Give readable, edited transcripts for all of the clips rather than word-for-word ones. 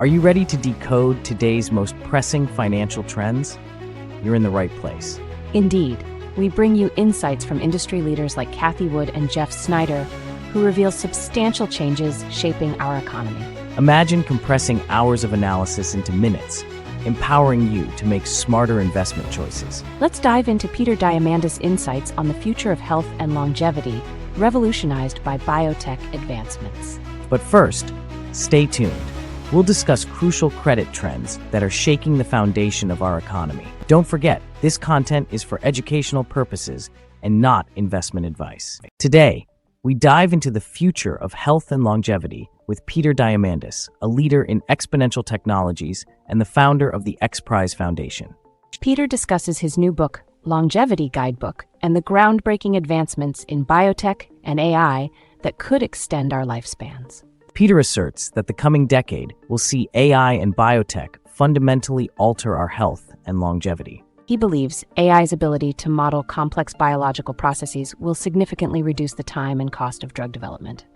Are you ready to decode today's most pressing financial trends? You're in the right place. Indeed, we bring you insights from industry leaders like Cathie Wood and Snider, who reveal substantial changes shaping our economy. Imagine compressing hours of analysis into minutes, empowering you to make smarter investment choices. Let's dive into Peter Diamandis' insights on the future of health and longevity, revolutionized by biotech advancements. But first, stay tuned. We'll discuss crucial credit trends that are shaking the foundation of our economy. Don't forget, this content is for educational purposes and not investment advice. Today, we dive into the future of health and longevity with Peter Diamandis, a leader in exponential technologies and the founder of the X Prize Foundation. Peter discusses his new book, Longevity Guidebook, and the groundbreaking advancements in biotech and AI that could extend our lifespans. Peter asserts that the coming decade will see AI and biotech fundamentally alter our health and longevity. He believes AI's ability to model complex biological processes will significantly reduce the time and cost of drug development.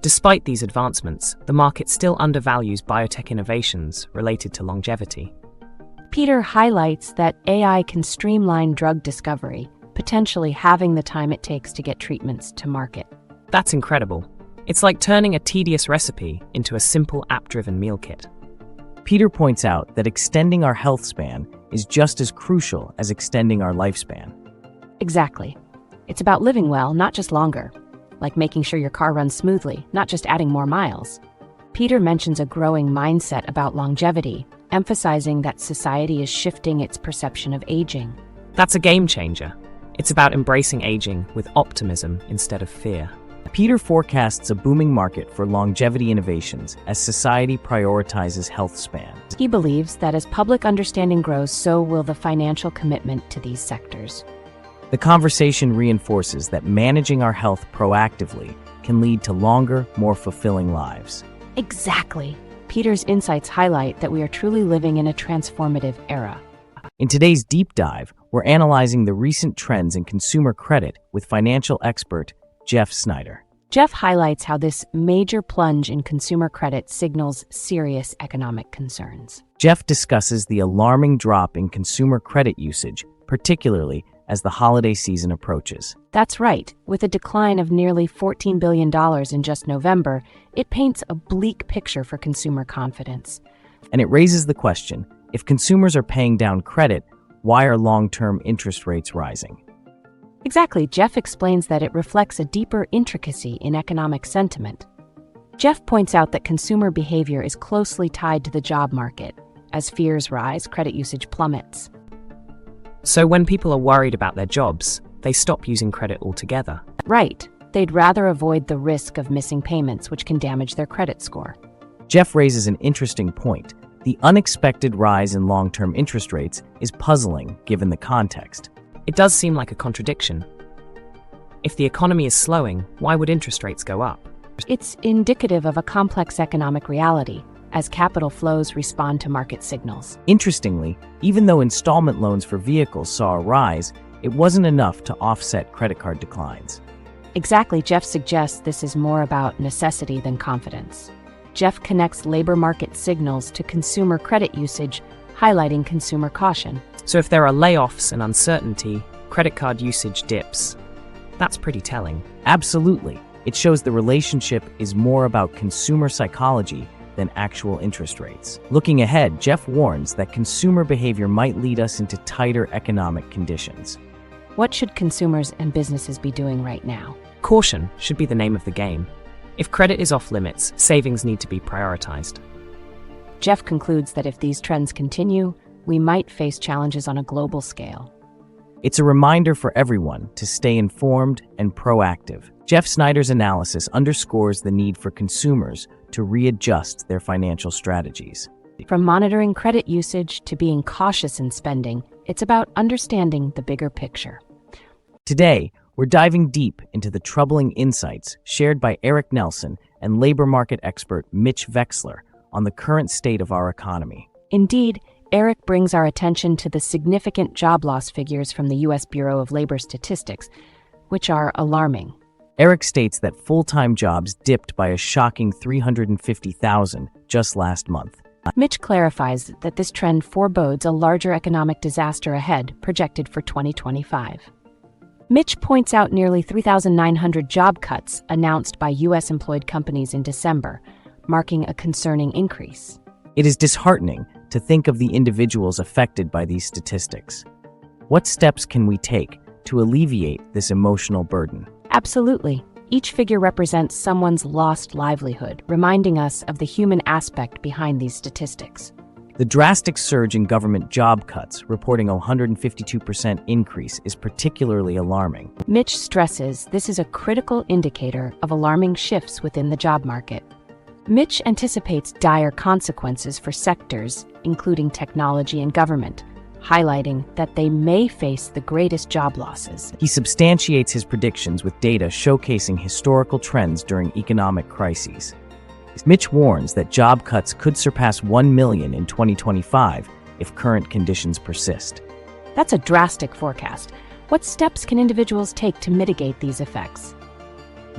Despite these advancements, the market still undervalues biotech innovations related to longevity. Peter highlights that AI can streamline drug discovery, potentially halving the time it takes to get treatments to market. That's incredible. It's like turning a tedious recipe into a simple app-driven meal kit. Peter points out that extending our health span is just as crucial as extending our lifespan. Exactly. It's about living well, not just longer, like making sure your car runs smoothly, not just adding more miles. Peter mentions a growing mindset about longevity, emphasizing that society is shifting its perception of aging. That's a game changer. It's about embracing aging with optimism instead of fear. Peter forecasts a booming market for longevity innovations as society prioritizes health span. He believes that as public understanding grows, so will the financial commitment to these sectors. The conversation reinforces that managing our health proactively can lead to longer, more fulfilling lives. Exactly. Peter's insights highlight that we are truly living in a transformative era. In today's deep dive, we're analyzing the recent trends in consumer credit with financial expert Snider. Jeff highlights how this major plunge in consumer credit signals serious economic concerns. Jeff discusses the alarming drop in consumer credit usage, particularly as the holiday season approaches. That's right. With a decline of nearly $14 billion in just November, it paints a bleak picture for consumer confidence. And it raises the question, if consumers are paying down credit, why are long-term interest rates rising? Exactly. Jeff explains that it reflects a deeper intricacy in economic sentiment. Jeff points out that consumer behavior is closely tied to the job market. As fears rise, credit usage plummets. So when people are worried about their jobs, they stop using credit altogether. Right. They'd rather avoid the risk of missing payments, which can damage their credit score. Jeff raises an interesting point. The unexpected rise in long-term interest rates is puzzling given the context. It does seem like a contradiction. If the economy is slowing, why would interest rates go up? It's indicative of a complex economic reality, as capital flows respond to market signals. Interestingly, even though installment loans for vehicles saw a rise, it wasn't enough to offset credit card declines. Exactly. Jeff suggests this is more about necessity than confidence. Jeff connects labor market signals to consumer credit usage, highlighting consumer caution. So if there are layoffs and uncertainty, credit card usage dips. That's pretty telling. Absolutely. It shows the relationship is more about consumer psychology than actual interest rates. Looking ahead, Jeff warns that consumer behavior might lead us into tighter economic conditions. What should consumers and businesses be doing right now? Caution should be the name of the game. If credit is off limits, savings need to be prioritized. Jeff concludes that if these trends continue, we might face challenges on a global scale. It's a reminder for everyone to stay informed and proactive. Snider's analysis underscores the need for consumers to readjust their financial strategies. From monitoring credit usage to being cautious in spending, it's about understanding the bigger picture. Today, we're diving deep into the troubling insights shared by Eric Nelson and labor market expert Mitch Wexler on the current state of our economy. Indeed, Eric brings our attention to the significant job loss figures from the U.S. Bureau of Labor Statistics, which are alarming. Eric states that full-time jobs dipped by a shocking 350,000 just last month. Mitch clarifies that this trend forebodes a larger economic disaster ahead, projected for 2025. Mitch points out nearly 3,900 job cuts announced by U.S. employed companies in December, marking a concerning increase. It is disheartening to think of the individuals affected by these statistics. What steps can we take to alleviate this emotional burden? Absolutely. Each figure represents someone's lost livelihood, reminding us of the human aspect behind these statistics. The drastic surge in government job cuts, reporting a 152% increase, is particularly alarming. Mitch stresses this is a critical indicator of alarming shifts within the job market. Mitch anticipates dire consequences for sectors, including technology and government, highlighting that they may face the greatest job losses. He substantiates his predictions with data showcasing historical trends during economic crises. Mitch warns that job cuts could surpass 1 million in 2025 if current conditions persist. That's a drastic forecast. What steps can individuals take to mitigate these effects?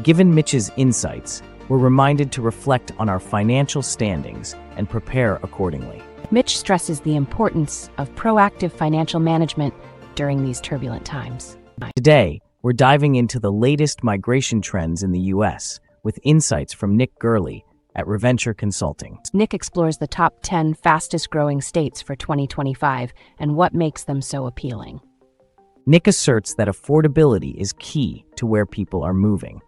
Given Mitch's insights, we're reminded to reflect on our financial standings and prepare accordingly. Mitch stresses the importance of proactive financial management during these turbulent times. Today, we're diving into the latest migration trends in the U.S. with insights from Nick Gurley at Reventure Consulting. Nick explores the top 10 fastest-growing states for 2025 and what makes them so appealing. Nick asserts that affordability is key to where people are moving.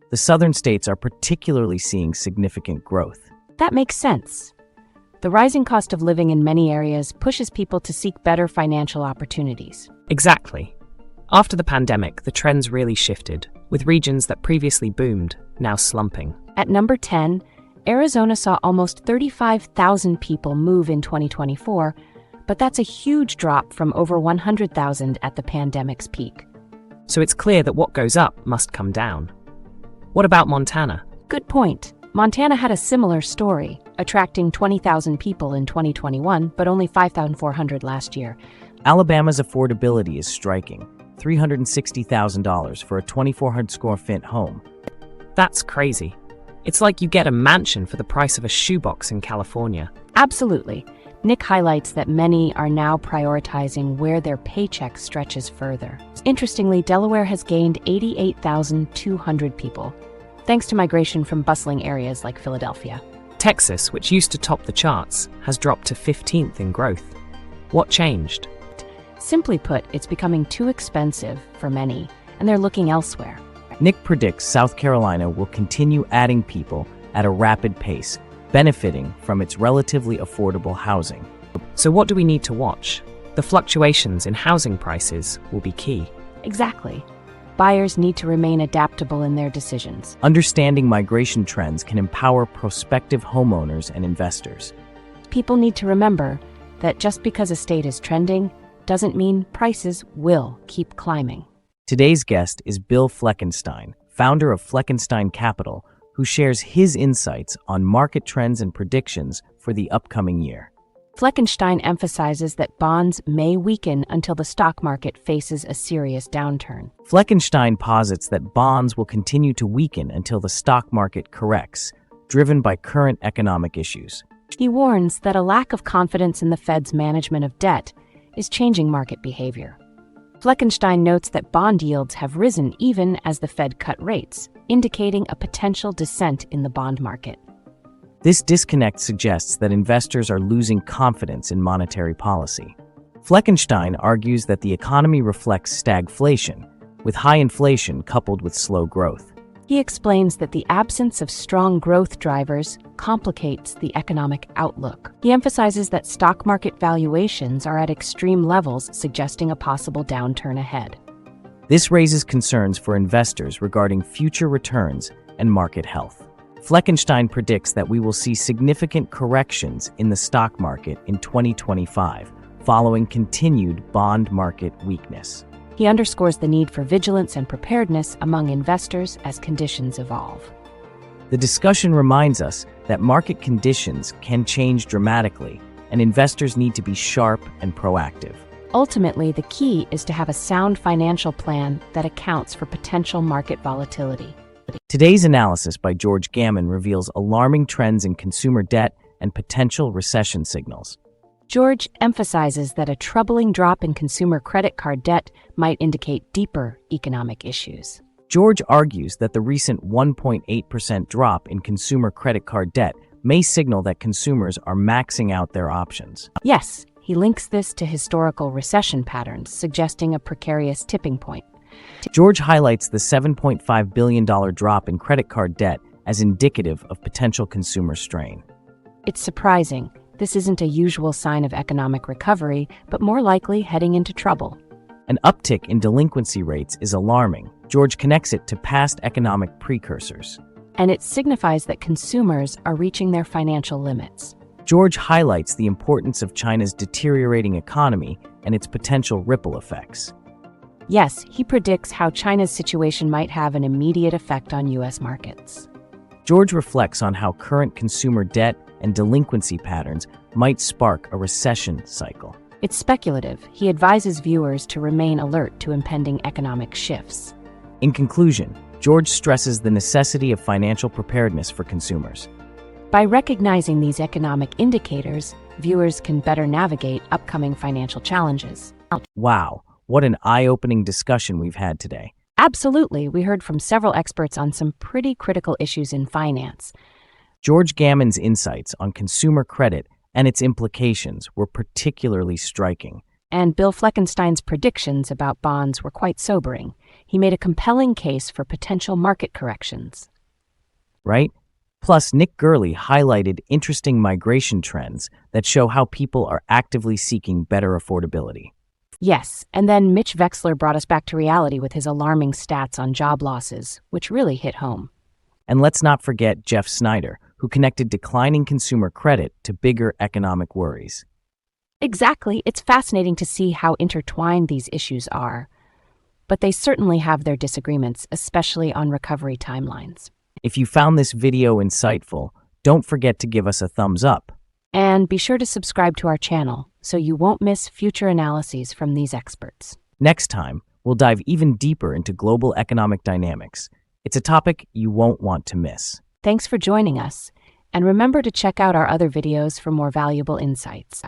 The southern states are particularly seeing significant growth. That makes sense. The rising cost of living in many areas pushes people to seek better financial opportunities. Exactly. After the pandemic, the trends really shifted, with regions that previously boomed now slumping. At number 10, Arizona saw almost 35,000 people move in 2024, but that's a huge drop from over 100,000 at the pandemic's peak. So it's clear that what goes up must come down. What about Montana? Good point. Montana had a similar story, attracting 20,000 people in 2021, but only 5,400 last year. Alabama's affordability is striking, $360,000 for a 2,400-square-foot home. That's crazy. It's like you get a mansion for the price of a shoebox in California. Absolutely. Nick highlights that many are now prioritizing where their paycheck stretches further. Interestingly, Delaware has gained 88,200 people, thanks to migration from bustling areas like Philadelphia. Texas, which used to top the charts, has dropped to 15th in growth. What changed? Simply put, it's becoming too expensive for many, and they're looking elsewhere. Nick predicts South Carolina will continue adding people at a rapid pace, benefiting from its relatively affordable housing. So what do we need to watch? The fluctuations in housing prices will be key. Exactly. Buyers need to remain adaptable in their decisions. Understanding migration trends can empower prospective homeowners and investors. People need to remember that just because a state is trending doesn't mean prices will keep climbing. Today's guest is Bill Fleckenstein, founder of Fleckenstein Capital, who shares his insights on market trends and predictions for the upcoming year. Fleckenstein emphasizes that bonds may weaken until the stock market faces a serious downturn. Fleckenstein posits that bonds will continue to weaken until the stock market corrects, driven by current economic issues. He warns that a lack of confidence in the Fed's management of debt is changing market behavior. Fleckenstein notes that bond yields have risen even as the Fed cut rates, indicating a potential descent in the bond market. This disconnect suggests that investors are losing confidence in monetary policy. Fleckenstein argues that the economy reflects stagflation, with high inflation coupled with slow growth. He explains that the absence of strong growth drivers complicates the economic outlook. He emphasizes that stock market valuations are at extreme levels, suggesting a possible downturn ahead. This raises concerns for investors regarding future returns and market health. Fleckenstein predicts that we will see significant corrections in the stock market in 2025, following continued bond market weakness. He underscores the need for vigilance and preparedness among investors as conditions evolve. The discussion reminds us that market conditions can change dramatically, and investors need to be sharp and proactive. Ultimately, the key is to have a sound financial plan that accounts for potential market volatility. Today's analysis by George Gammon reveals alarming trends in consumer debt and potential recession signals. George emphasizes that a troubling drop in consumer credit card debt might indicate deeper economic issues. George argues that the recent 1.8% drop in consumer credit card debt may signal that consumers are maxing out their options. Yes, he links this to historical recession patterns, suggesting a precarious tipping point. George highlights the $7.5 billion drop in credit card debt as indicative of potential consumer strain. It's surprising. This isn't a usual sign of economic recovery, but more likely heading into trouble. An uptick in delinquency rates is alarming. George connects it to past economic precursors. And it signifies that consumers are reaching their financial limits. George highlights the importance of China's deteriorating economy and its potential ripple effects. Yes, he predicts how China's situation might have an immediate effect on U.S. markets. George reflects on how current consumer debt and delinquency patterns might spark a recession cycle. It's speculative. He advises viewers to remain alert to impending economic shifts. In conclusion, George stresses the necessity of financial preparedness for consumers. By recognizing these economic indicators, viewers can better navigate upcoming financial challenges. Wow, what an eye-opening discussion we've had today. Absolutely, we heard from several experts on some pretty critical issues in finance. George Gammon's insights on consumer credit and its implications were particularly striking. And Bill Fleckenstein's predictions about bonds were quite sobering. He made a compelling case for potential market corrections. Right? Plus, Nick Gurley highlighted interesting migration trends that show how people are actively seeking better affordability. Yes, and then Mitch Wexler brought us back to reality with his alarming stats on job losses, which really hit home. And let's not forget Jeff Snider, who connected declining consumer credit to bigger economic worries. Exactly. It's fascinating to see how intertwined these issues are. But they certainly have their disagreements, especially on recovery timelines. If you found this video insightful, don't forget to give us a thumbs up. And be sure to subscribe to our channel so you won't miss future analyses from these experts. Next time, we'll dive even deeper into global economic dynamics. It's a topic you won't want to miss. Thanks for joining us, and remember to check out our other videos for more valuable insights.